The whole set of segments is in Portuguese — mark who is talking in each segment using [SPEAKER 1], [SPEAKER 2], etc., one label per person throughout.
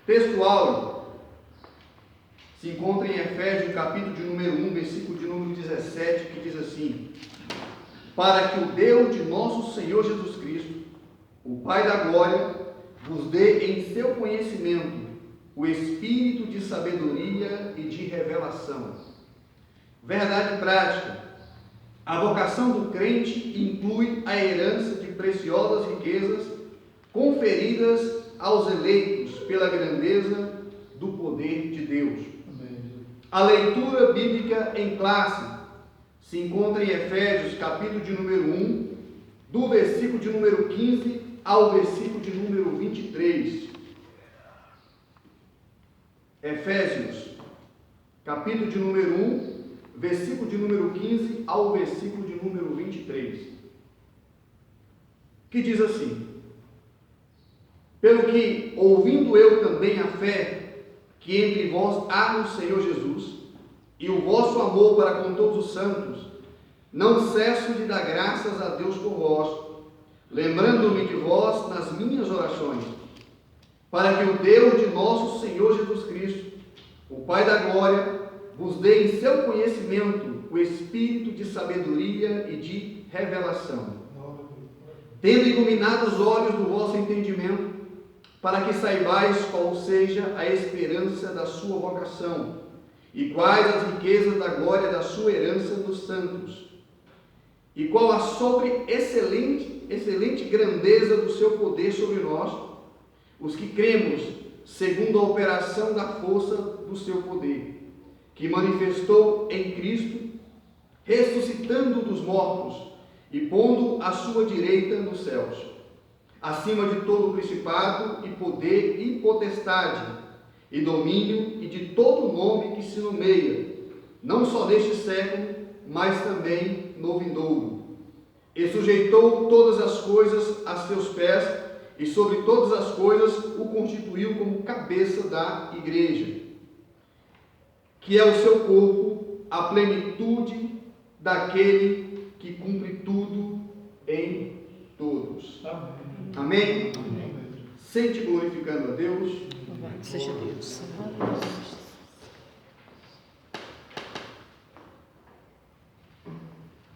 [SPEAKER 1] Texto áureo se encontra em Efésios, capítulo de número 1, versículo de número 17, que diz assim: para que o Deus de nosso Senhor Jesus Cristo, o Pai da glória, vos dê em seu conhecimento o espírito de sabedoria e de revelação. Verdade prática: a vocação do crente inclui a herança de preciosas riquezas conferidas aos eleitos pela grandeza do poder de Deus. A leitura bíblica em classe se encontra em Efésios, capítulo de número 1, do versículo de número 15 ao versículo de número 23. Efésios, capítulo de número 1, versículo de número 15 ao versículo de número 23. Que diz assim: pelo que, ouvindo eu também a fé que entre vós há no Senhor Jesus, e o vosso amor para com todos os santos, não cesso de dar graças a Deus por vós, lembrando-me de vós nas minhas orações, para que o Deus de nosso Senhor Jesus Cristo, o Pai da glória, vos dê em seu conhecimento o espírito de sabedoria e de revelação, tendo iluminado os olhos do vosso entendimento, para que saibais qual seja a esperança da sua vocação, e quais as riquezas da glória da sua herança nos santos, e qual a excelente grandeza do seu poder sobre nós, os que cremos, segundo a operação da força do seu poder, que manifestou em Cristo, ressuscitando dos mortos e pondo à sua direita nos céus, acima de todo principado e poder e potestade, e domínio e de todo nome que se nomeia, não só neste século, mas também no vindouro. E sujeitou todas as coisas a seus pés, e sobre todas as coisas o constituiu como cabeça da igreja, que é o seu corpo, a plenitude daquele que cumpre tudo em todos. Amém? Amém? Sente glorificando a Deus.
[SPEAKER 2] Louvado seja Deus.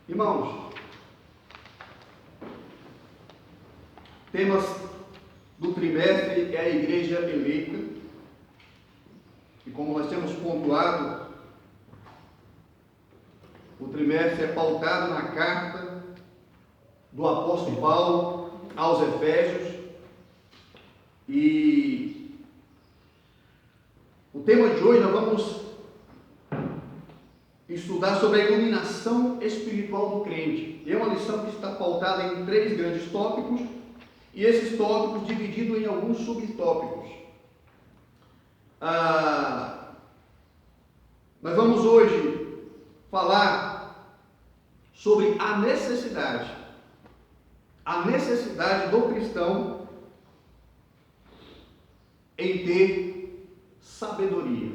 [SPEAKER 1] Irmãos, temas do trimestre é a igreja eleita. E como nós temos pontuado, o trimestre é pautado na carta do apóstolo Paulo aos Efésios. E o tema de hoje nós vamos estudar sobre a iluminação espiritual do crente. É uma lição que está pautada em 3 grandes tópicos, e esses tópicos divididos em alguns subtópicos. Nós vamos hoje falar sobre a necessidade do cristão em ter sabedoria,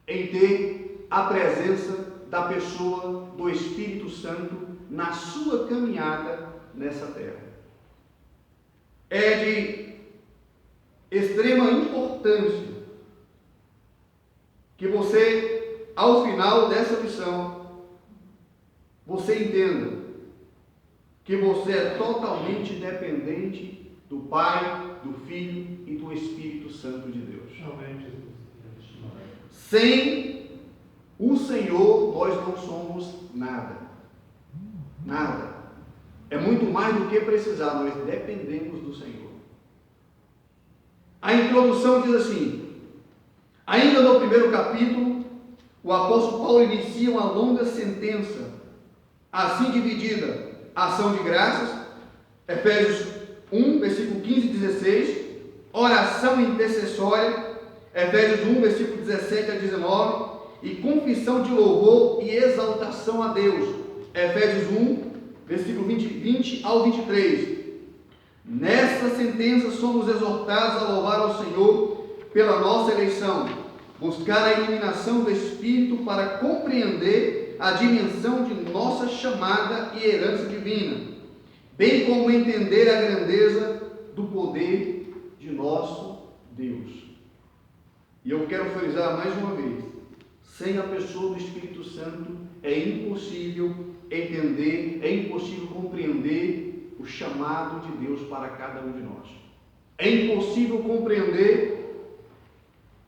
[SPEAKER 1] em ter a presença da pessoa do Espírito Santo na sua caminhada nessa terra. É de extrema importância que você, ao final dessa lição, você entenda que você é totalmente dependente do Pai, do Filho e do Espírito Santo de Deus. Sem o Senhor, nós não somos nada. Nada. É muito mais do que precisar, nós dependemos do Senhor. A introdução diz assim: ainda no primeiro capítulo, o apóstolo Paulo inicia uma longa sentença, assim dividida: ação de graças, Efésios 1, versículo 15 e 16, oração intercessória, Efésios 1, versículo 17 a 19, e confissão de louvor e exaltação a Deus, Efésios 1, versículo 20 ao 23. Nesta sentença somos exortados a louvar ao Senhor pela nossa eleição, buscar a iluminação do Espírito para compreender a dimensão de nossa chamada e herança divina, bem como entender a grandeza do poder de nosso Deus. E eu quero frisar mais uma vez, sem a pessoa do Espírito Santo é impossível entender, é impossível compreender o chamado de Deus para cada um de nós. É impossível compreender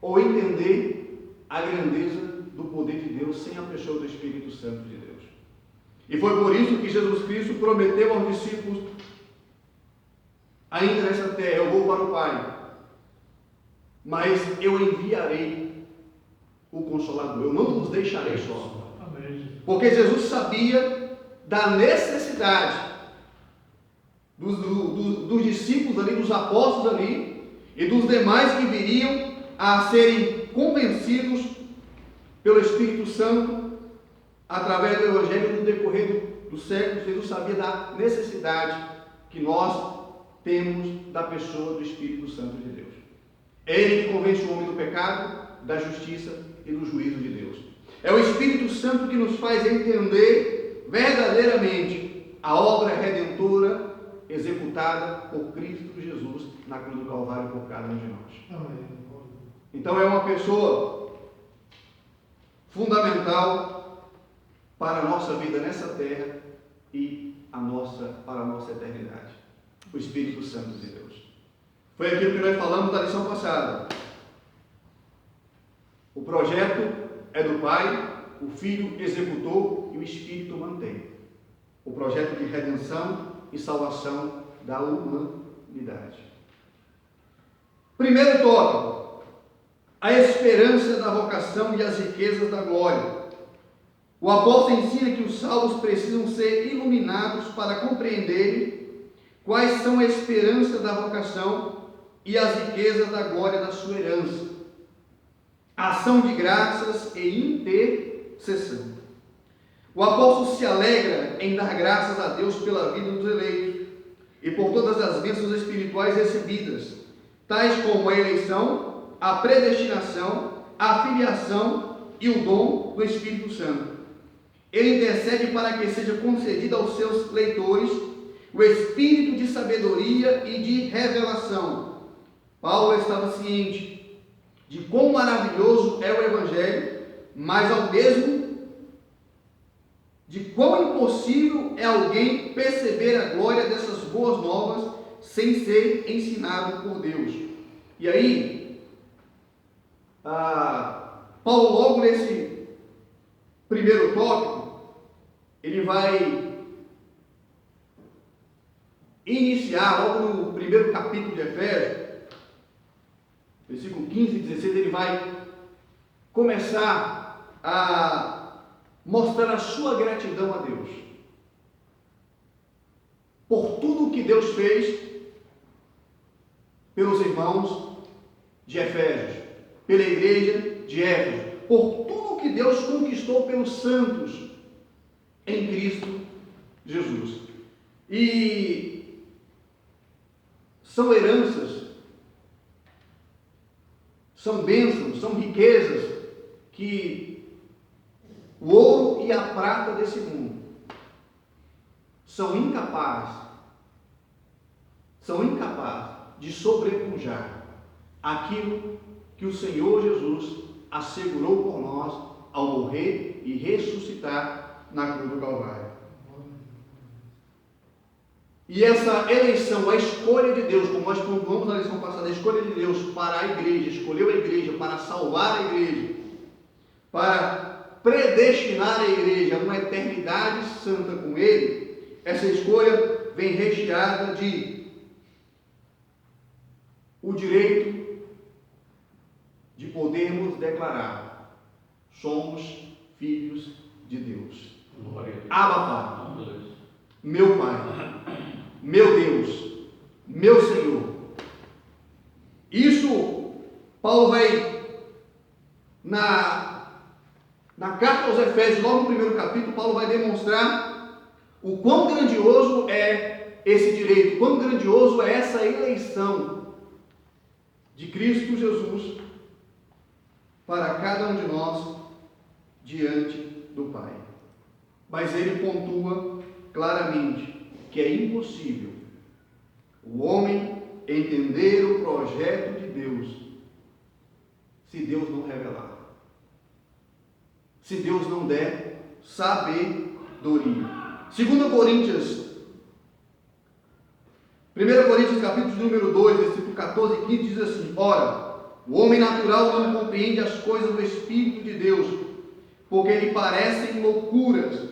[SPEAKER 1] ou entender a grandeza do poder de Deus sem a pessoa do Espírito Santo de Deus. E foi por isso que Jesus Cristo prometeu aos discípulos, ainda nessa terra, eu vou para o Pai, mas eu enviarei o Consolador, eu não vos deixarei só. Porque Jesus sabia da necessidade dos discípulos ali, dos apóstolos ali, e dos demais que viriam a serem convencidos pelo Espírito Santo, através do Evangelho, no decorrer dos séculos. Jesus sabia da necessidade que nós temos da pessoa do Espírito Santo de Deus. É Ele que convence o homem do pecado, da justiça e do juízo de Deus. É o Espírito Santo que nos faz entender verdadeiramente a obra redentora executada por Cristo Jesus na cruz do Calvário por cada um de nós. Então é uma pessoa fundamental para a nossa vida nessa terra e para a nossa eternidade. O Espírito Santo de Deus. Foi aquilo que nós falamos na lição passada. O projeto é do Pai, o Filho executou e o Espírito mantém. O projeto de redenção e salvação da humanidade. Primeiro tópico: a esperança da vocação e as riquezas da glória. O apóstolo ensina que os salvos precisam ser iluminados para compreenderem quais são a esperança da vocação e as riquezas da glória da sua herança, ação de graças e intercessão. O apóstolo se alegra em dar graças a Deus pela vida dos eleitos e por todas as bênçãos espirituais recebidas, tais como a eleição, a predestinação, a filiação e o dom do Espírito Santo. Ele intercede para que seja concedido aos seus leitores o espírito de sabedoria e de revelação. Paulo estava ciente de quão maravilhoso é o Evangelho, mas ao mesmo de quão impossível é alguém perceber a glória dessas boas novas sem ser ensinado por Deus. E aí, Paulo, logo nesse primeiro tópico, ele vai iniciar, logo no primeiro capítulo de Efésios, versículo 15 e 16, ele vai começar a mostrar a sua gratidão a Deus por tudo o que Deus fez pelos irmãos de Efésios, pela igreja de Éfeso, por tudo que Deus conquistou pelos santos em Cristo Jesus. E são heranças, são bênçãos, são riquezas que o ouro e a prata desse mundo são incapazes de sobrepujar aquilo que o Senhor Jesus assegurou por nós ao morrer e ressuscitar na cruz do Calvário. E essa eleição, a escolha de Deus, como nós pontuamos na lição passada, a escolha de Deus para a igreja, escolheu a igreja para salvar a igreja, para predestinar a igreja a uma eternidade santa com Ele, essa escolha vem recheada de o direito de podermos declarar: somos filhos de Deus. Abba, Pai, meu Pai, meu Deus, meu Senhor. Isso, Paulo vai, na carta aos Efésios, logo no primeiro capítulo, Paulo vai demonstrar o quão grandioso é esse direito, quão grandioso é essa eleição de Cristo Jesus para cada um de nós diante do Pai. Mas ele pontua claramente que é impossível o homem entender o projeto de Deus se Deus não revelar. Se Deus não der sabedoria. 2 Coríntios, 1 Coríntios capítulo número 2, versículo 14 e 15 diz assim: ora, o homem natural não compreende as coisas do Espírito de Deus, porque lhe parecem loucuras,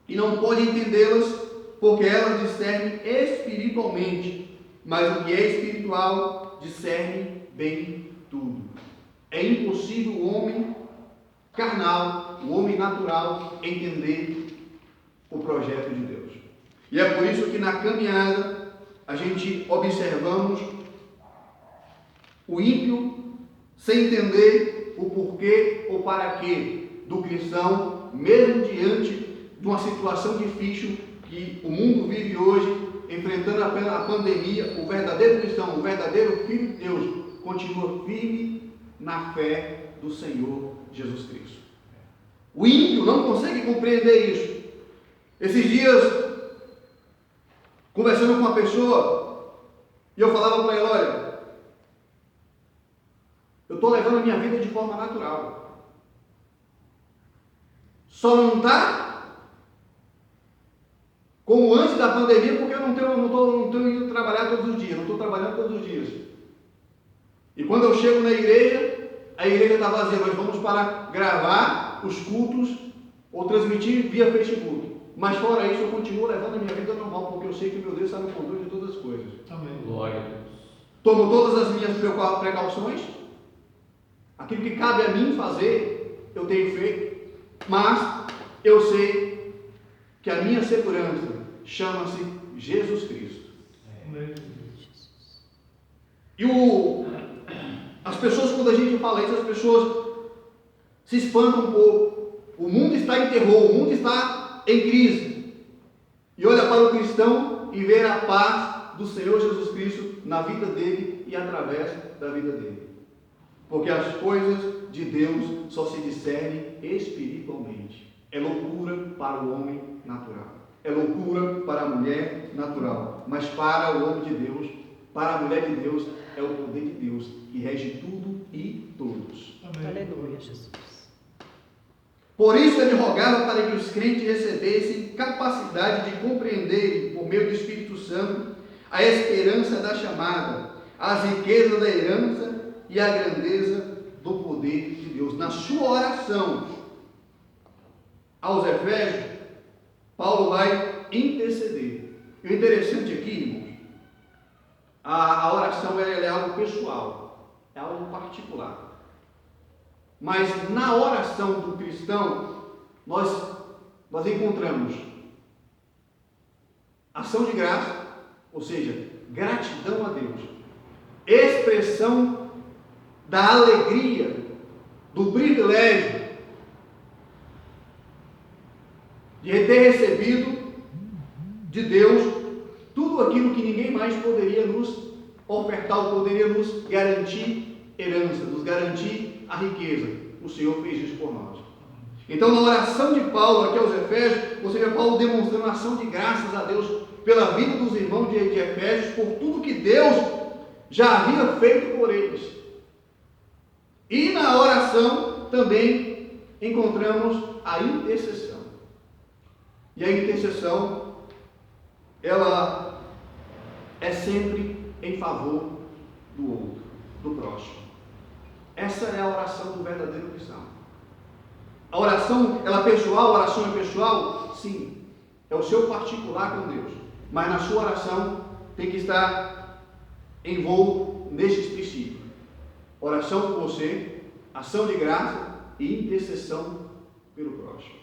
[SPEAKER 1] e não pode entendê-las, porque elas discernem espiritualmente, mas o que é espiritual discerne bem tudo. É impossível o homem carnal, o homem natural, entender o projeto de Deus. E é por isso que na caminhada a gente observamos o ímpio sem entender o porquê ou para quê do cristão, mesmo diante de uma situação difícil que o mundo vive hoje, enfrentando a pandemia. O verdadeiro cristão, o verdadeiro filho de Deus, continua firme na fé do Senhor Jesus Cristo. O ímpio não consegue compreender isso. Esses dias, conversando com uma pessoa, e eu falava para ela: olha, eu estou levando a minha vida de forma natural. Só não está como antes da pandemia, porque eu não estou indo trabalhar todos os dias, não estou trabalhando todos os dias. E quando eu chego na igreja, a igreja está vazia. Nós vamos para gravar os cultos ou transmitir via Facebook. Mas fora isso, eu continuo levando a minha vida normal, porque eu sei que meu Deus está no controle de todas as coisas.
[SPEAKER 3] Amém. Glória a Deus.
[SPEAKER 1] Tomo todas as minhas precauções. Aquilo que cabe a mim fazer, eu tenho feito. Mas eu sei que a minha segurança chama-se Jesus Cristo.
[SPEAKER 3] Amém.
[SPEAKER 1] E as pessoas, quando a gente fala isso, as pessoas se espantam um pouco. O mundo está em terror, o mundo está em crise. E olha para o cristão e vê a paz do Senhor Jesus Cristo na vida dele e através da vida dele. Porque as coisas de Deus só se discernem espiritualmente. É loucura para o homem natural. É loucura para a mulher natural. Mas para o homem de Deus, para a mulher de Deus, é o poder de Deus que rege tudo e todos.
[SPEAKER 3] Amém.
[SPEAKER 2] Aleluia, Jesus.
[SPEAKER 1] Por isso ele rogava para que os crentes recebessem capacidade de compreenderem, por meio do Espírito Santo, a esperança da chamada, as riquezas da herança e a grandeza do poder de Deus. Na sua oração aos Efésios, Paulo vai interceder. E o interessante aqui, irmãos, a oração é algo pessoal, é algo particular. Mas na oração do cristão, nós encontramos ação de graça, ou seja, gratidão a Deus, expressão da alegria, do privilégio de ter recebido de Deus tudo aquilo que ninguém mais poderia nos ofertar, ou poderia nos garantir herança, nos garantir a riqueza. O Senhor fez isso por nós. Então, na oração de Paulo aqui aos Efésios, você vê Paulo demonstrando ação de graças a Deus pela vida dos irmãos de Efésios, por tudo que Deus já havia feito por eles. E na oração também encontramos a intercessão. E a intercessão, ela é sempre em favor do outro, do próximo. Essa é a oração do verdadeiro cristão. A oração, ela é pessoal, a oração é pessoal? Sim. É o seu particular com Deus. Mas na sua oração tem que estar envolto nesses princípios. Oração por você, ação de graça e intercessão pelo próximo.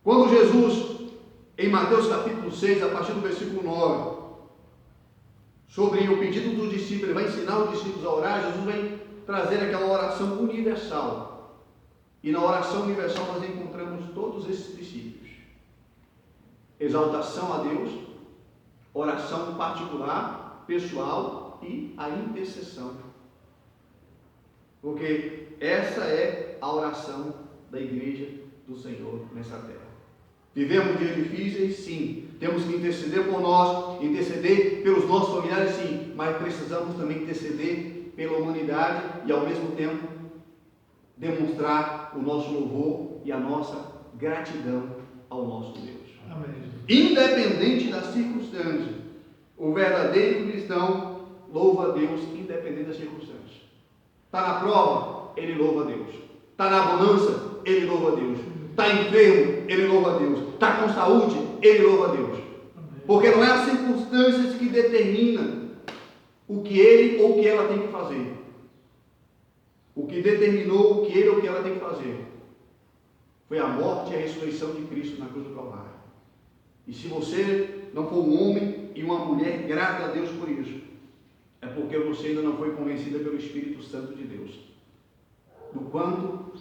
[SPEAKER 1] Quando Jesus, em Mateus capítulo 6, a partir do versículo 9, sobre o pedido dos discípulos, ele vai ensinar os discípulos a orar, Jesus vai trazer aquela oração universal. E na oração universal nós encontramos todos esses princípios. Exaltação a Deus, oração particular, pessoal e a intercessão. Porque essa é a oração da igreja do Senhor nessa terra. Vivemos dias difíceis, sim. Temos que interceder por nós, interceder pelos nossos familiares, sim. Mas precisamos também interceder pela humanidade e, ao mesmo tempo, demonstrar o nosso louvor e a nossa gratidão ao nosso Deus.
[SPEAKER 3] Amém.
[SPEAKER 1] Independente das circunstâncias, o verdadeiro cristão louva a Deus independente das circunstâncias. Está na prova, ele louva a Deus. Está na bonança, ele louva a Deus. Está enfermo, ele louva a Deus. Está com saúde, ele louva a Deus. Porque não é as circunstâncias que determinam o que ele ou o que ela tem que fazer. O que determinou o que ele ou o que ela tem que fazer foi a morte e a ressurreição de Cristo na cruz do Calvário. E se você não for um homem e uma mulher grata a Deus por isso, é porque você ainda não foi convencida pelo Espírito Santo de Deus do quanto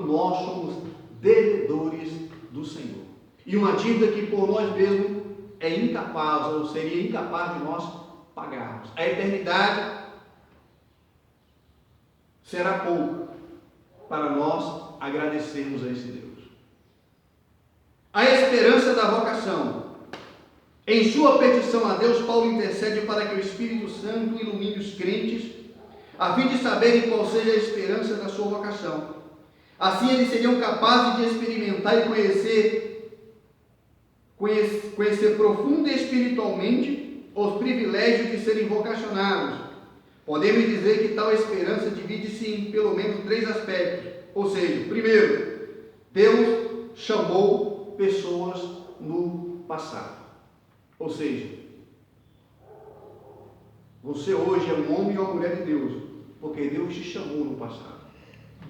[SPEAKER 1] nós somos devedores do Senhor. E uma dívida que por nós mesmos é incapaz, ou seria incapaz de nós pagarmos. A eternidade será pouco para nós agradecermos a esse Deus. A esperança da vocação. Em sua petição a Deus, Paulo intercede para que o Espírito Santo ilumine os crentes, a fim de saberem qual seja a esperança da sua vocação. Assim eles seriam capazes de experimentar e conhecer profunda e espiritualmente os privilégios de serem vocacionados. Podemos dizer que tal esperança divide-se em pelo menos 3 aspectos. Ou seja, primeiro, Deus chamou pessoas no passado. Ou seja, você hoje é um homem ou uma mulher de Deus, porque Deus te chamou no passado.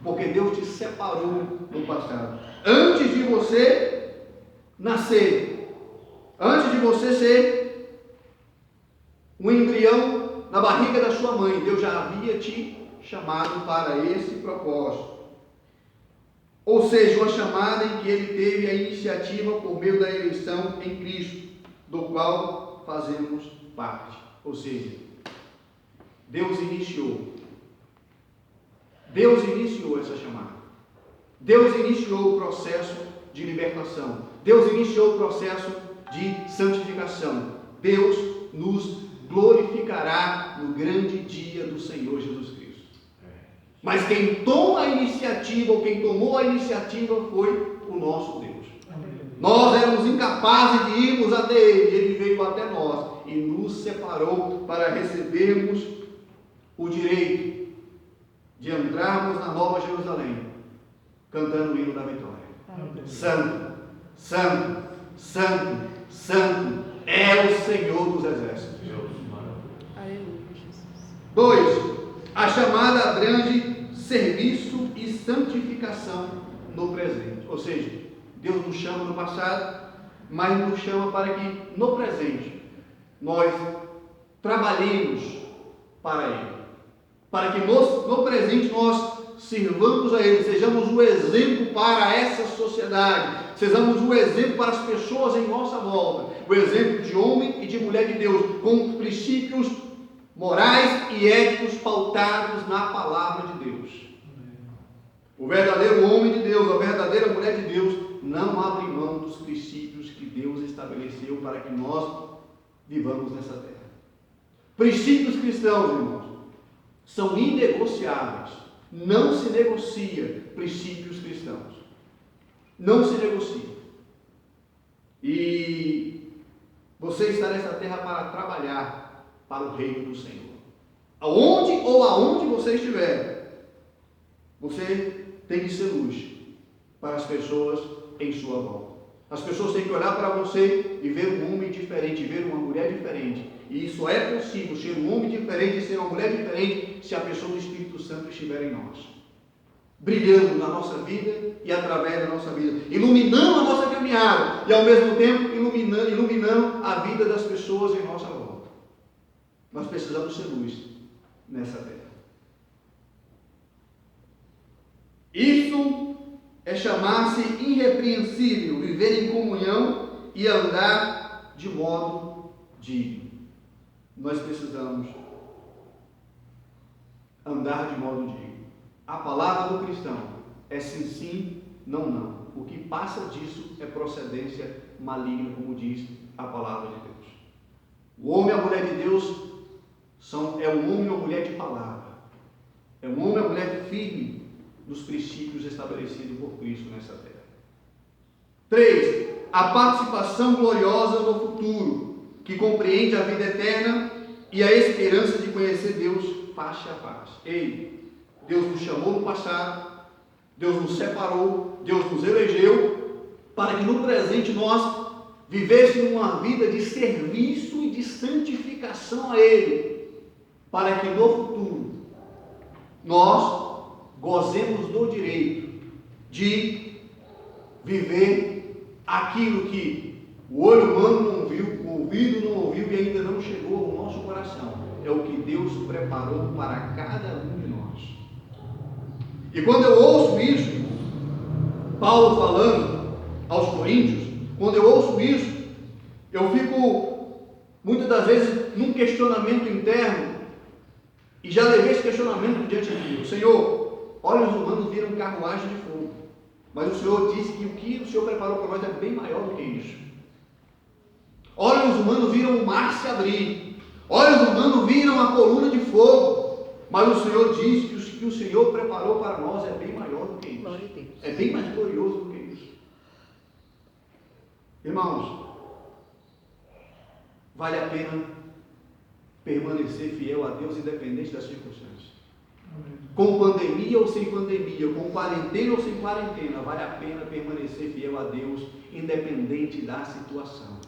[SPEAKER 1] Porque Deus te separou no passado. Antes de você nascer, antes de você ser um embrião na barriga da sua mãe, Deus já havia te chamado para esse propósito. Ou seja, uma chamada em que ele teve a iniciativa por meio da eleição em Cristo, do qual fazemos parte. Ou seja, Deus iniciou essa chamada. Deus iniciou o processo de libertação. Deus iniciou o processo de santificação. Deus nos glorificará no grande dia do Senhor Jesus Cristo. Mas quem toma a iniciativa, ou quem tomou a iniciativa, foi o nosso Deus. Nós éramos incapazes de irmos até Ele. Ele veio até nós e nos separou para recebermos o direito de entrarmos na Nova Jerusalém, cantando o hino da vitória. Santo, Santo, Santo, Santo é o Senhor dos Exércitos.
[SPEAKER 2] Aleluia, Jesus.
[SPEAKER 1] 2. A chamada abrange serviço e santificação no presente. Ou seja, Deus nos chama no passado, mas nos chama para que no presente nós trabalhemos para Ele. Para que no presente nós sirvamos a Ele, sejamos um exemplo para essa sociedade, sejamos um exemplo para as pessoas em nossa volta, o exemplo de homem e de mulher de Deus, com princípios morais e éticos pautados na palavra de Deus. O verdadeiro homem de Deus, a verdadeira mulher de Deus, não abre mão dos princípios que Deus estabeleceu para que nós vivamos nessa terra. Princípios cristãos, irmãos, são inegociáveis. Não se negocia princípios cristãos. Não se negocia. E você está nessa terra para trabalhar para o reino do Senhor. Aonde ou aonde você estiver, você tem que ser luz para as pessoas em sua volta. As pessoas têm que olhar para você e ver um homem diferente, ver uma mulher diferente. E isso é possível, ser um homem diferente e ser uma mulher diferente, se a pessoa do Espírito Santo estiver em nós. Brilhando na nossa vida e através da nossa vida. Iluminando a nossa caminhada e ao mesmo tempo iluminando a vida das pessoas em nossa volta. Nós precisamos ser luz nessa terra. Isso é chamar-se irrepreensível, viver em comunhão e andar de modo digno. Nós precisamos andar de modo digno. A palavra do cristão é sim, sim, não, não. O que passa disso é procedência maligna, como diz a palavra de Deus. O homem e a mulher de Deus é um homem ou mulher de palavra. É um homem ou mulher firme nos princípios estabelecidos por Cristo nessa terra. 3. A participação gloriosa no futuro, que compreende a vida eterna e a esperança de conhecer Deus face a face. Ei, Deus nos chamou no passado, Deus nos separou, Deus nos elegeu, para que no presente nós vivêssemos uma vida de serviço e de santificação a Ele, para que no futuro nós gozemos do direito de viver aquilo que o olho humano não viu, o ouvido não ouviu e ainda não chegou ao nosso coração. É o que Deus preparou para cada um de nós. E quando eu ouço isso, Paulo falando aos Coríntios, quando eu ouço isso, eu fico muitas das vezes num questionamento interno, e já levei esse questionamento diante de Deus. Senhor, olhos humanos viram carruagem de fogo, mas o Senhor disse que o que o Senhor preparou para nós é bem maior do que isso. Olhos humanos viram o mar se abrir, olhos humanos viram a coluna de fogo, mas o Senhor disse que o que o Senhor preparou para nós é bem maior do que isso. É bem mais glorioso do que isso. Irmãos, vale a pena permanecer fiel a Deus independente das circunstâncias. Com pandemia ou sem pandemia, com quarentena ou sem quarentena, vale a pena permanecer fiel a Deus independente da situação.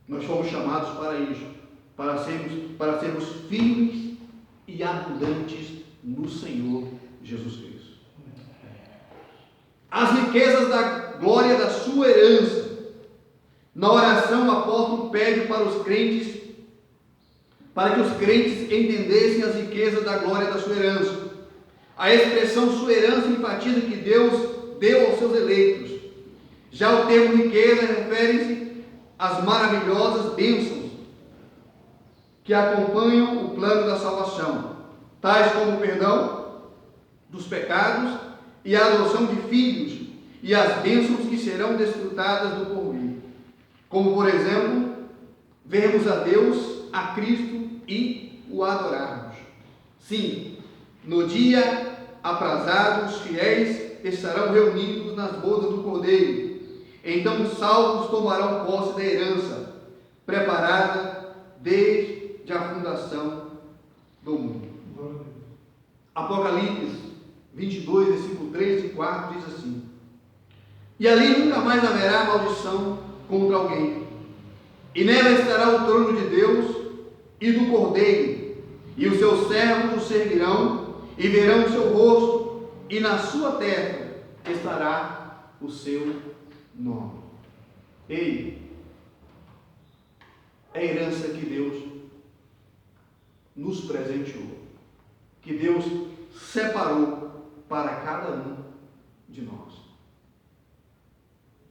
[SPEAKER 1] Nós fomos chamados para isso, para sermos firmes e abundantes no Senhor Jesus Cristo. As riquezas da glória da sua herança. Na oração, o apóstolo pede para os crentes, para que os crentes entendessem as riquezas da glória da sua herança. A expressão sua herança enfatiza que Deus deu aos seus eleitos. Já o termo riqueza refere-se às maravilhosas bênçãos que acompanham o plano da salvação, tais como o perdão dos pecados e a adoção de filhos e as bênçãos que serão desfrutadas do porvir. Como, por exemplo, vermos a Deus, a Cristo e o adorarmos. Sim, no dia aprazado, os fiéis estarão reunidos nas bodas do Cordeiro. Então os salvos tomarão posse da herança, preparada desde a fundação do mundo. Apocalipse 22, versículo 3 e 4 diz assim: e ali nunca mais haverá maldição contra alguém, e nela estará o trono de Deus e do Cordeiro, e os seus servos o servirão, e verão o seu rosto, e na sua terra estará o seu nome. Ei, é a herança que Deus nos presenteou, que Deus separou para cada um de nós.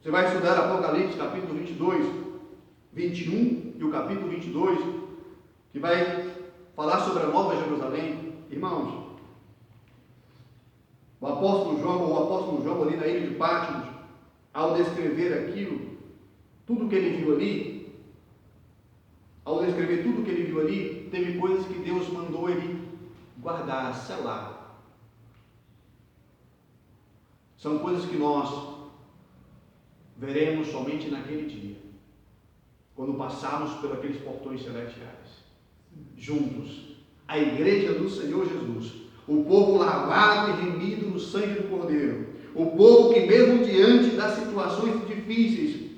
[SPEAKER 1] Você vai estudar Apocalipse capítulo 22, 21 e o capítulo 22, que vai falar sobre a Nova Jerusalém. Irmãos, o apóstolo João ali na ilha de Patmos, ao descrever aquilo, tudo que ele viu ali, teve coisas que Deus mandou ele guardar, selar. São coisas que nós veremos somente naquele dia, quando passarmos por aqueles portões celestiais, juntos, a igreja do Senhor Jesus, o povo lavado e remido no sangue do Cordeiro, o povo que mesmo diante das situações difíceis,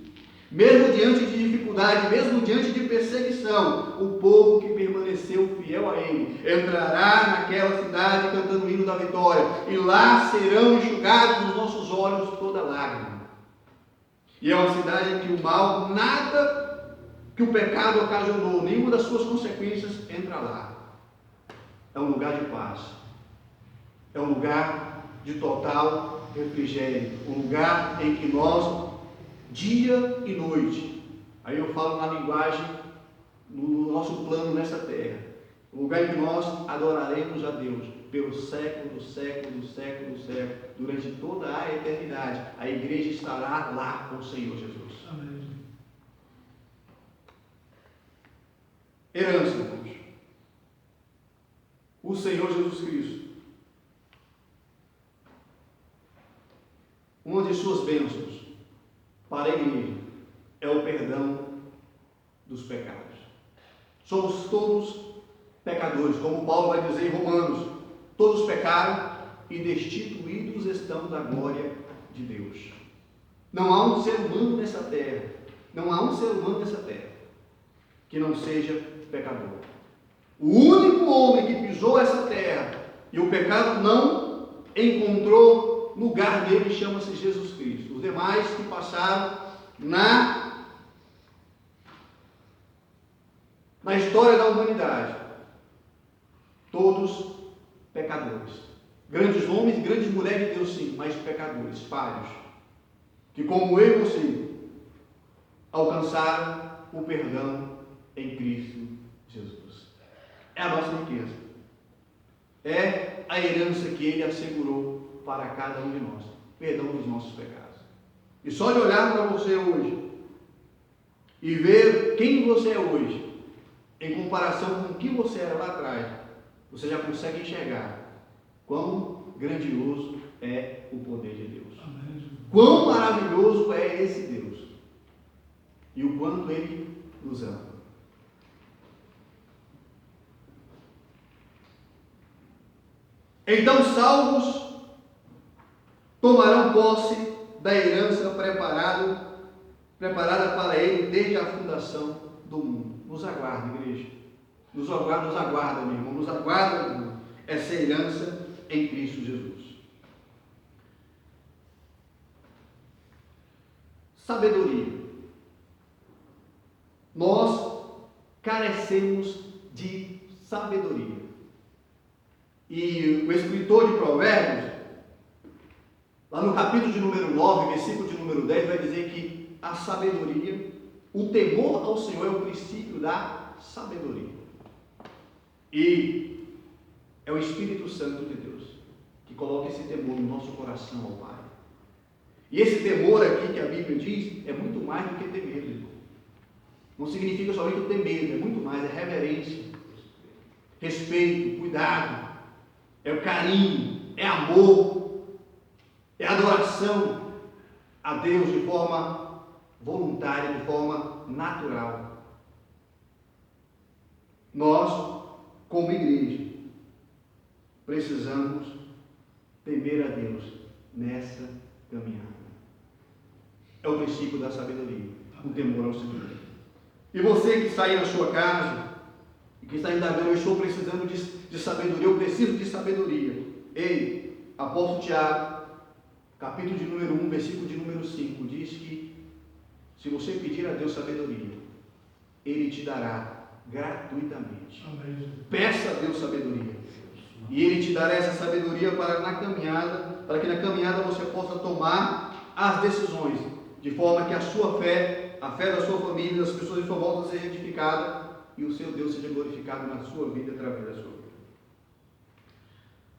[SPEAKER 1] mesmo diante de dificuldade, mesmo diante de perseguição, o povo que permaneceu fiel a Ele, entrará naquela cidade cantando o hino da vitória, e lá serão enxugados os nossos olhos toda lágrima. E é uma cidade em que o mal, nada que o pecado ocasionou, nenhuma das suas consequências entra lá. É um lugar de paz, é um lugar de total refrigério, um lugar em que nós, dia e noite, aí eu falo na linguagem, no nosso plano nessa terra, um lugar em que nós adoraremos a Deus pelos séculos, séculos, séculos, séculos, durante toda a eternidade. A igreja estará lá com o Senhor Jesus. Amém. Herança, irmãos. o Senhor Jesus Cristo, uma de suas bênçãos para a igreja é o perdão dos pecados. Somos todos pecadores, como Paulo vai dizer em Romanos: todos pecaram e destituídos estão da glória de Deus. Não há um ser humano nessa terra, que não seja pecador. O único homem que pisou essa terra e o pecado não encontrou lugar nele chama-se Jesus Cristo. Os demais que passaram na história da humanidade, todos pecadores. Grandes homens, grandes mulheres de Deus, sim, mas pecadores, falhos, que como eu e você, alcançaram o perdão em Cristo Jesus. É a nossa riqueza. É a herança que Ele assegurou para cada um de nós. Perdão dos nossos pecados. E só de olhar para você hoje e ver quem você é hoje, em comparação com o que você era lá atrás, você já consegue enxergar quão grandioso é o poder de Deus. Amém. Quão maravilhoso é esse Deus. E o quanto Ele nos ama. Então, salvos tomarão posse da herança preparada para ele desde a fundação do mundo. Nos aguarda, igreja. Nos aguarda, meu irmão. Nos aguarda essa herança em Cristo Jesus. Sabedoria. Nós carecemos de sabedoria. E o escritor de Provérbios, lá no capítulo de número 9, versículo de número 10, vai dizer que a sabedoria, o temor ao Senhor é o princípio da sabedoria. E é o Espírito Santo de Deus que coloca esse temor no nosso coração ao Pai. E esse temor aqui que a Bíblia diz é muito mais do que ter medo, irmão. Não significa somente ter medo, é muito mais, é reverência, respeito, cuidado, é o carinho, é amor, é adoração a Deus de forma voluntária, de forma natural. Nós, como igreja, precisamos temer a Deus nessa caminhada. É o princípio da sabedoria, o temor ao Senhor. E você que está aí na sua casa, e que está indagando: eu estou precisando de sabedoria, eu preciso de sabedoria. Ei, apóstolo Tiago, capítulo de número 1, versículo de número 5, diz que se você pedir a Deus sabedoria, Ele te dará gratuitamente. Amém. Peça a Deus sabedoria. E Ele te dará essa sabedoria para que na caminhada você possa tomar as decisões, de forma que a sua fé, a fé da sua família, das pessoas de sua volta seja edificada e o seu Deus seja glorificado na sua vida através da sua vida.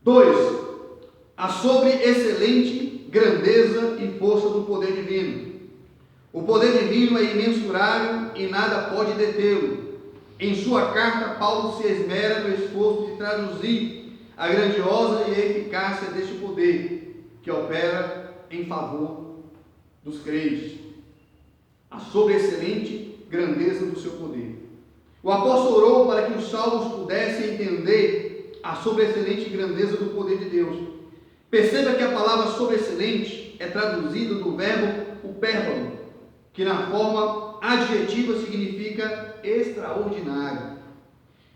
[SPEAKER 1] 2. A sobreexcelente grandeza e força do poder divino. O poder divino é imensurável e nada pode detê-lo. Em sua carta, Paulo se esmera no esforço de traduzir a grandiosa e a eficácia deste poder que opera em favor dos crentes. A sobreexcelente grandeza do seu poder. O apóstolo orou para que os salvos pudessem entender a sobreexcelente grandeza do poder de Deus. Perceba que a palavra sobreexcelente é traduzida do verbo upérbalo, que na forma adjetiva significa extraordinário.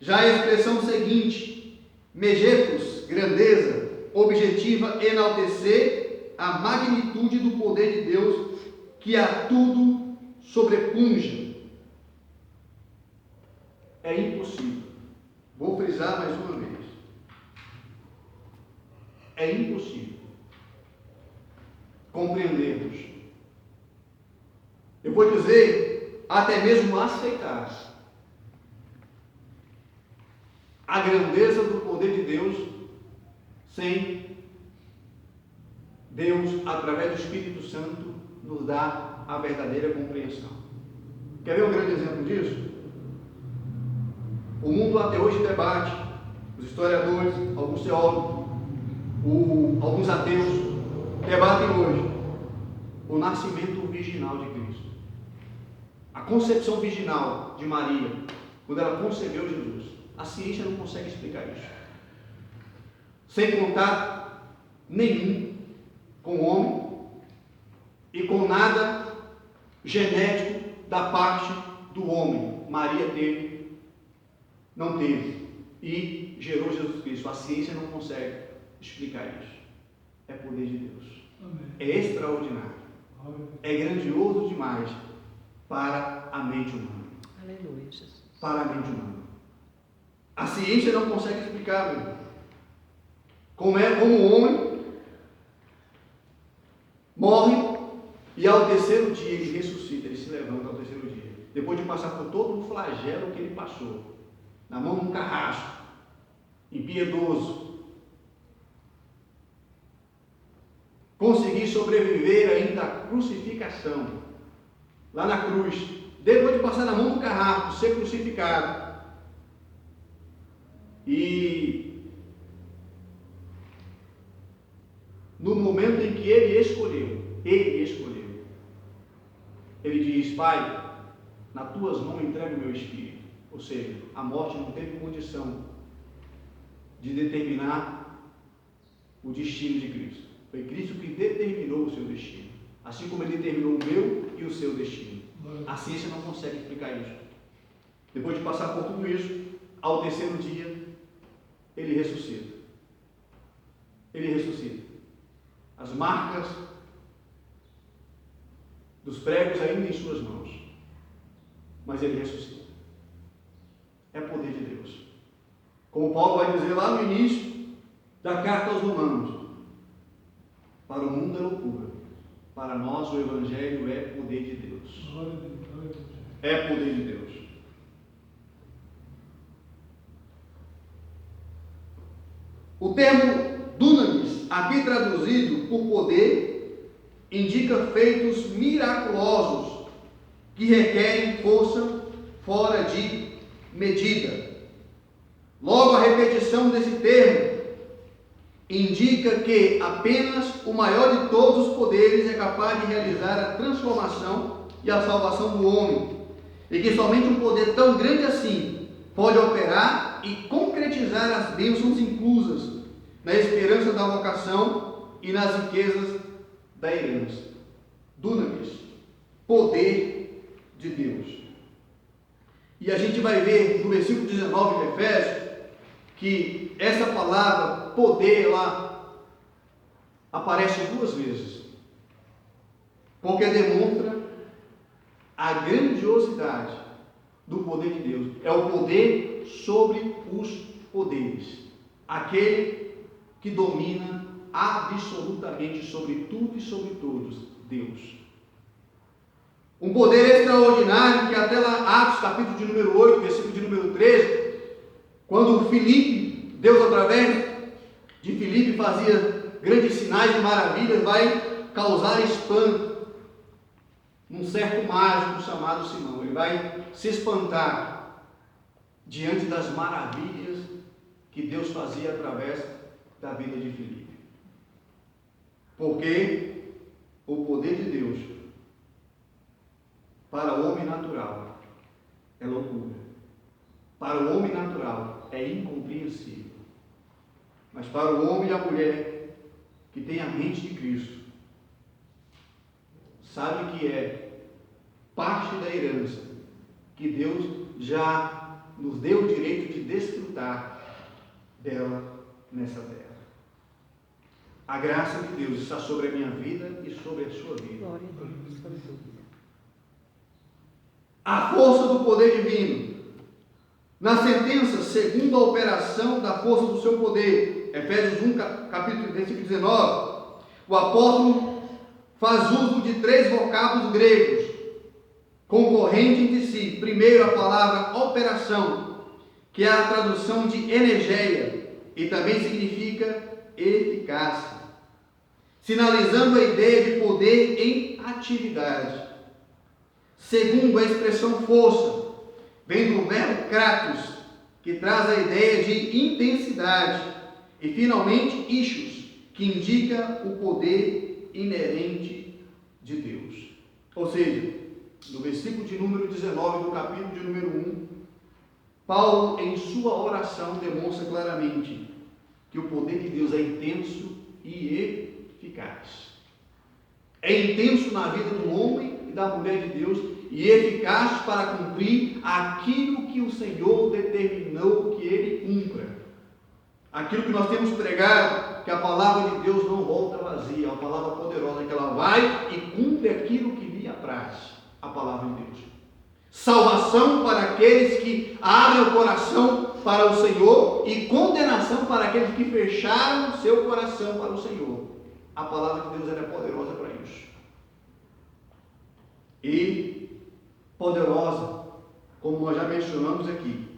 [SPEAKER 1] Já a expressão seguinte, megetos, grandeza, objetiva enaltecer a magnitude do poder de Deus que a tudo sobrepunja. É impossível. Vou frisar mais uma vez. É impossível compreendermos. Eu vou dizer, até mesmo aceitar a grandeza do poder de Deus sem Deus, através do Espírito Santo, nos dar a verdadeira compreensão. Quer ver um grande exemplo disso? O mundo até hoje debate os historiadores, alguns teólogos, alguns ateus debatem hoje o nascimento virginal de Cristo. A concepção virginal de Maria, quando ela concebeu Jesus. A ciência não consegue explicar isso. Sem contato nenhum com o homem e com nada genético da parte do homem. Maria teve, não teve, e gerou Jesus Cristo. A ciência não consegue explicar isso. É poder de Deus.
[SPEAKER 3] Amém.
[SPEAKER 1] É extraordinário.
[SPEAKER 3] Amém. É
[SPEAKER 1] grandioso demais para a mente humana.
[SPEAKER 2] Aleluia, Jesus.
[SPEAKER 1] Para a mente humana. A ciência não consegue explicar, meu irmão. Como o homem morre e ao terceiro dia ele ressuscita, ele se levanta ao terceiro dia. Depois de passar por todo o flagelo que ele passou, na mão de um carrasco, impiedoso, conseguir sobreviver ainda à crucificação, lá na cruz, depois de passar na mão do carrasco, ser crucificado, e no momento em que ele escolheu, ele diz: Pai, nas tuas mãos entrego o meu espírito. Ou seja, a morte não teve condição de determinar o destino de Cristo. Foi Cristo que determinou o seu destino, assim como ele determinou o meu e o seu destino. A ciência não consegue explicar isso. Depois de passar por tudo isso, ao terceiro dia, ele ressuscita. Ele ressuscita. As marcas dos pregos ainda em suas mãos. Mas ele ressuscita. É poder de Deus. Como Paulo vai dizer lá no início da carta aos Romanos: para o mundo é loucura, para nós o Evangelho é poder de Deus. É poder de Deus. O termo dunamis, aqui traduzido por poder, indica feitos miraculosos que requerem força fora de medida. Logo, a repetição desse termo indica que apenas o maior de todos os poderes é capaz de realizar a transformação e a salvação do homem, e que somente um poder tão grande assim pode operar e concretizar as bênçãos inclusas na esperança da vocação e nas riquezas da herança. Dunamis, poder de Deus. E a gente vai ver no versículo 19 de Efésios que essa palavra poder lá aparece duas vezes, porque demonstra a grandiosidade do poder de Deus. É o poder sobre os poderes, aquele que domina absolutamente sobre tudo e sobre todos, Deus. Um poder extraordinário que até lá, Atos capítulo de número 8, versículo de número 13, quando Filipe, Deus através de Filipe fazia grandes sinais e maravilhas, vai causar espanto num certo mágico chamado Simão. Ele vai se espantar diante das maravilhas que Deus fazia através da vida de Filipe. Porque o poder de Deus para o homem natural é loucura. Para o homem natural é incompreensível. Mas para o homem e a mulher que tem a mente de Cristo, sabe que é parte da herança que Deus já nos deu o direito de desfrutar dela nessa terra. A graça de Deus está sobre a minha vida e sobre a sua vida.
[SPEAKER 2] Glória a Deus, sem dúvida.
[SPEAKER 1] A força do poder divino. Na sentença, segundo a operação da força do seu poder, Efésios 1, capítulo, versículo 19, o apóstolo faz uso de três vocábulos gregos, concorrentes entre si. Primeiro, a palavra operação, que é a tradução de energia, e também significa eficácia, sinalizando a ideia de poder em atividade. Segundo, a expressão força, vem do verbo kratos, que traz a ideia de intensidade. E, finalmente, ichus, que indica o poder inerente de Deus. Ou seja, no versículo de número 19 do capítulo de número 1, Paulo, em sua oração, demonstra claramente que o poder de Deus é intenso e eficaz. É intenso na vida do homem e da mulher de Deus e eficaz para cumprir aquilo que o Senhor determinou que ele cumpra. Aquilo que nós temos pregado, que a palavra de Deus não volta vazia, é uma palavra poderosa, que ela vai e cumpre aquilo que lhe apraz, a palavra de Deus. Salvação para aqueles que abrem o coração para o Senhor e condenação para aqueles que fecharam o seu coração para o Senhor. A palavra de Deus ela é poderosa para isso. E poderosa, como nós já mencionamos aqui,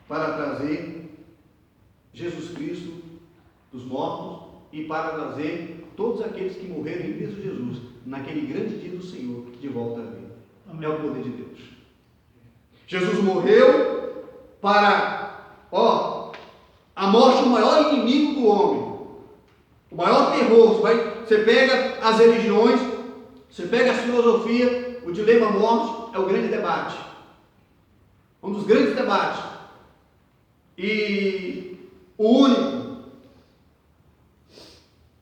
[SPEAKER 1] para trazer Jesus Cristo dos mortos e para trazer todos aqueles que morreram em Cristo Jesus, naquele grande dia do Senhor, de volta à vida. É o poder de Deus. Jesus morreu para, a morte, o maior inimigo do homem, o maior terror. Você pega as religiões, você pega a filosofia, o dilema morte é o grande debate, um dos grandes debates, e o único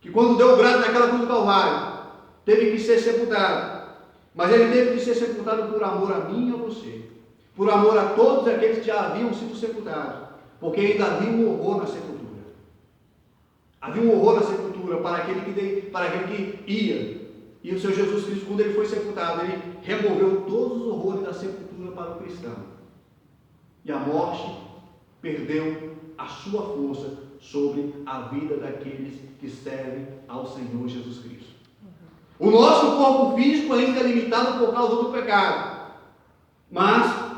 [SPEAKER 1] que, quando deu o brado naquela cruz do Calvário, teve que ser sepultado, mas ele teve que ser sepultado por amor a mim e a você, por amor a todos aqueles que já haviam sido sepultados, porque ainda havia um horror na sepultura. Havia um horror na sepultura para aquele que ia. E o Senhor Jesus Cristo, quando ele foi sepultado, ele removeu todos os horrores da sepultura para o cristão. E a morte perdeu a sua força sobre a vida daqueles que servem ao Senhor Jesus Cristo. O nosso corpo físico ainda é limitado por causa do pecado, mas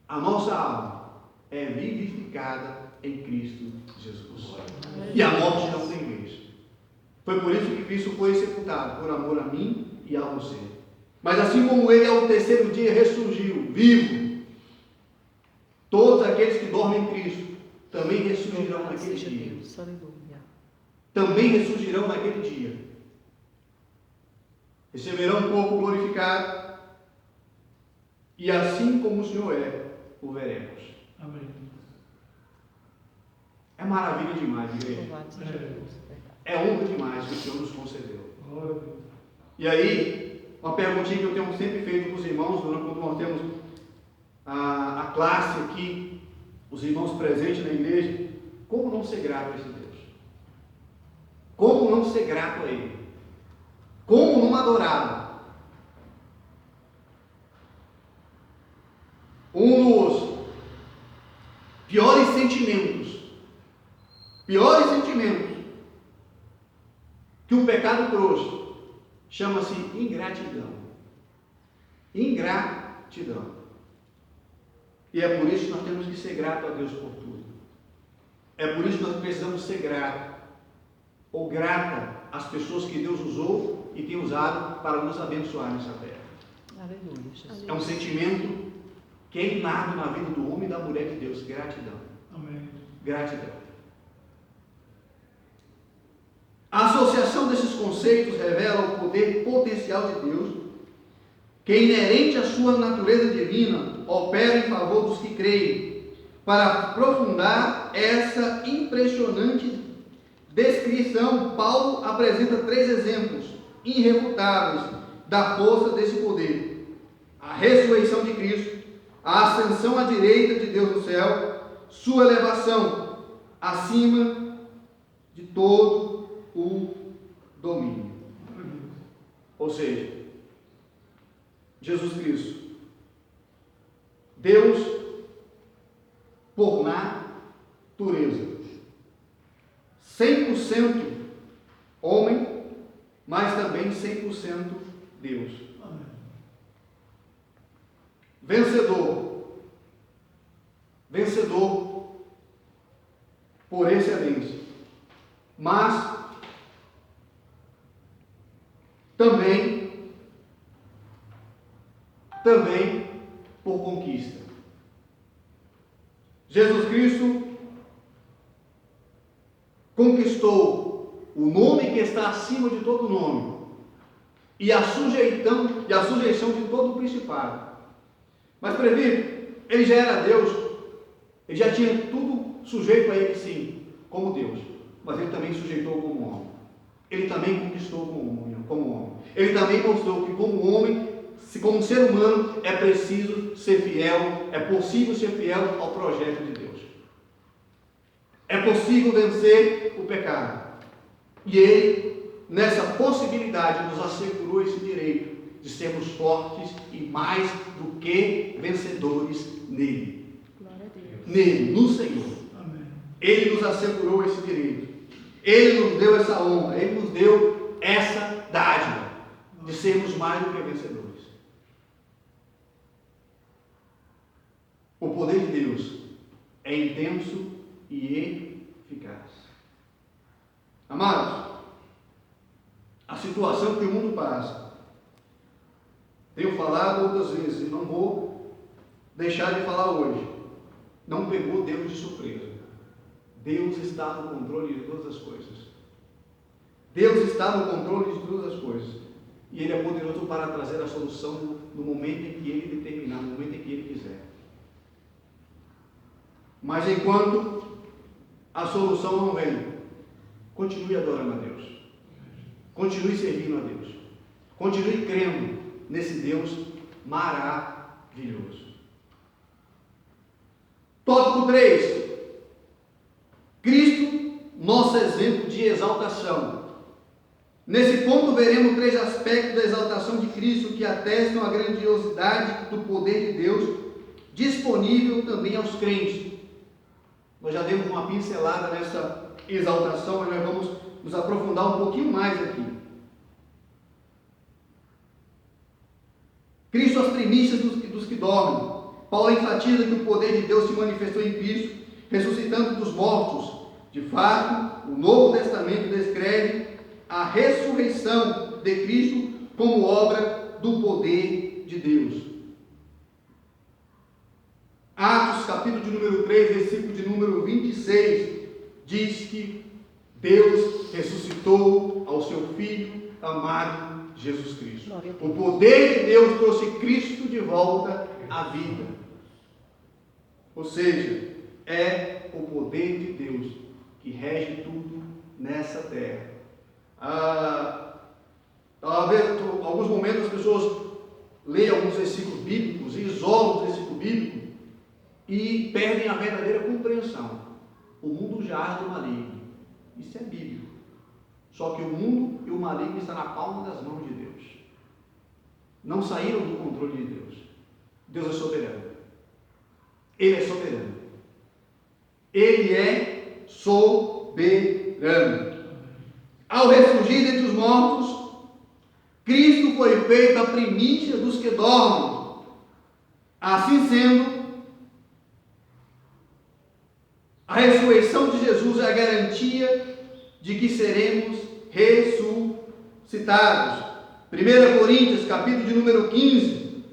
[SPEAKER 1] a nossa alma é vivificada em Cristo Jesus. E a morte não tem vez. Foi por isso que Cristo foi sepultado, por amor a mim e a você. Mas assim como ele ao terceiro dia ressurgiu, vivo, todos aqueles que dormem em Cristo também ressurgirão naquele dia. Também ressurgirão naquele dia. Receberão um corpo glorificado, e assim como o Senhor é, o veremos.
[SPEAKER 3] Amém.
[SPEAKER 1] É maravilha demais, igreja. É honra demais que o Senhor nos concedeu. E aí, uma perguntinha que eu tenho sempre feito com os irmãos, quando nós temos a classe aqui, os irmãos presentes na igreja: como não ser grato a esse Deus? Como não ser grato a Ele? Como não adorá-lo? Um dos piores sentimentos que o pecado trouxe chama-se ingratidão. Ingratidão. E é por isso que nós temos que ser gratos a Deus por tudo. É por isso que nós precisamos ser gratos, ou grata às pessoas que Deus usou e tem usado para nos abençoar nessa terra.
[SPEAKER 2] Aleluia, Jesus.
[SPEAKER 1] É um sentimento que é inato na vida do homem e da mulher de Deus. Gratidão.
[SPEAKER 3] Amém.
[SPEAKER 1] Gratidão. A associação desses conceitos revela o poder potencial de Deus, que, inerente à sua natureza divina, opera em favor dos que creem. Para aprofundar essa impressionante descrição, Paulo apresenta 3 exemplos irrefutáveis da força desse poder: a ressurreição de Cristo, a ascensão à direita de Deus no céu, sua elevação acima de todo o domínio. Ou seja, Jesus Cristo, Deus por natureza, 100% homem, mas também 100% Deus.
[SPEAKER 3] Amém. Vencedor
[SPEAKER 1] por excelência, mas também por conquista. Jesus Cristo conquistou o nome que está acima de todo nome e a sujeição de todo o principado. Mas, presbítero, ele já era Deus, ele já tinha tudo sujeito a ele, sim, como Deus, mas ele também sujeitou como homem. Ele também conquistou como homem. Ele também mostrou que como homem, como ser humano, é preciso ser fiel, é possível ser fiel ao projeto de Deus. É possível vencer o pecado. E ele, nessa possibilidade, nos assegurou esse direito de sermos fortes e mais do que vencedores nele.
[SPEAKER 2] Glória a Deus.
[SPEAKER 1] Nele, no Senhor.
[SPEAKER 3] Amém.
[SPEAKER 1] Ele nos assegurou esse direito. Ele nos deu essa honra. Ele nos deu essa dádiva de sermos mais do que vencedores. O poder de Deus é intenso e eficaz. Amados, a situação que o mundo passa, tenho falado outras vezes, e não vou deixar de falar hoje, não pegou Deus de surpresa. Deus está no controle de todas as coisas. Deus está no controle de todas as coisas. E Ele é poderoso para trazer a solução no momento em que Ele determinar, no momento em que Ele quiser. Mas enquanto a solução não vem, continue adorando a Deus. Continue servindo a Deus. Continue crendo nesse Deus maravilhoso. Tópico 3. Cristo, nosso exemplo de exaltação. Nesse ponto veremos 3 aspectos da exaltação de Cristo que atestam a grandiosidade do poder de Deus disponível também aos crentes. Nós já demos uma pincelada nessa exaltação, mas nós vamos nos aprofundar um pouquinho mais aqui. Cristo, as primícias dos que dormem. Paulo enfatiza que o poder de Deus se manifestou em Cristo, ressuscitando dos mortos. De fato, o Novo Testamento descreve a ressurreição de Cristo como obra do poder de Deus. Atos, capítulo de número 3, versículo de número 26, diz que Deus ressuscitou ao seu Filho amado Jesus Cristo. O poder de Deus trouxe Cristo de volta à vida. Ou seja, é o poder de Deus que rege tudo nessa terra. Talvez, em alguns momentos, as pessoas leem alguns versículos bíblicos e isolam o versículo bíblico e perdem a verdadeira compreensão. O mundo jaz do maligno. Isso é bíblico. Só que o mundo e o maligno estão na palma das mãos de Deus. Não saíram do controle de Deus. Deus é soberano. Ele é soberano. Ele é soberano. Ao ressurgir dentre os mortos, Cristo foi feito a primícia dos que dormem. Assim sendo, a ressurreição de Jesus é a garantia de que seremos ressuscitados. 1 Coríntios, capítulo de número 15,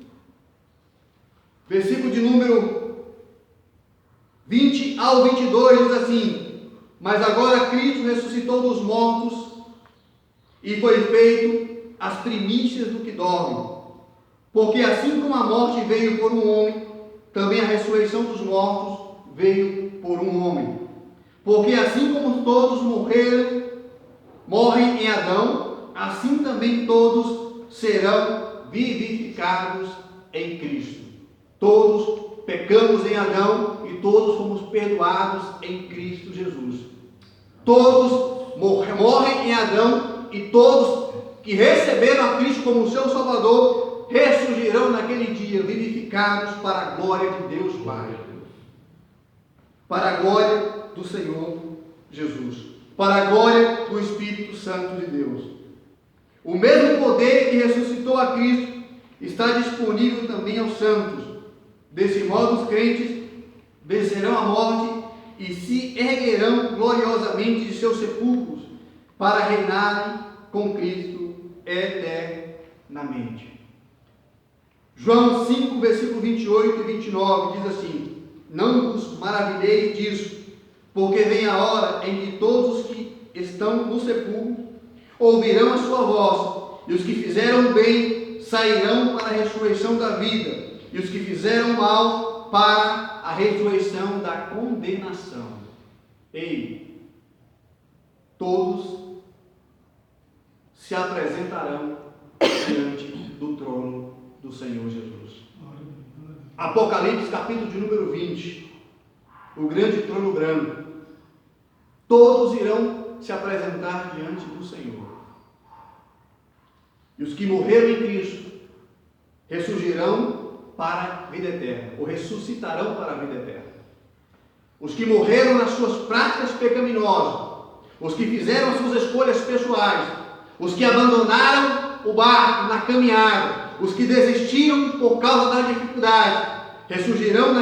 [SPEAKER 1] versículo de número 20 ao 22, diz assim: mas agora Cristo ressuscitou dos mortos e foi feito as primícias do que dormem. Porque assim como a morte veio por um homem, também a ressurreição dos mortos veio por um homem. Porque assim como todos morrem em Adão, assim também todos serão vivificados em Cristo. Todos pecamos em Adão e todos fomos perdoados em Cristo Jesus. Todos morrem em Adão e todos que receberam a Cristo como seu Salvador ressurgirão naquele dia, vivificados para a glória de Deus Pai, para a glória do Senhor Jesus, para a glória do Espírito Santo de Deus. O mesmo poder que ressuscitou a Cristo está disponível também aos santos. Desse modo, os crentes vencerão a morte e se erguerão gloriosamente de seus sepulcros para reinarem com Cristo eternamente. João 5, versículo 28 e 29 diz assim: não vos maravilheis disso, porque vem a hora em que todos os que estão no sepulcro ouvirão a sua voz, e os que fizeram bem sairão para a ressurreição da vida, e os que fizeram mal para a ressurreição da condenação. Ei, todos se apresentarão diante do trono do Senhor Jesus. Apocalipse, capítulo de número 20, o grande trono branco. Todos irão se apresentar diante do Senhor. E os que morreram em Cristo ressurgirão para a vida eterna, ou ressuscitarão para a vida eterna. Os que morreram nas suas práticas pecaminosas, os que fizeram as suas escolhas pessoais, os que abandonaram o barco na caminhada, os que desistiram por causa da dificuldade, ressurgirão na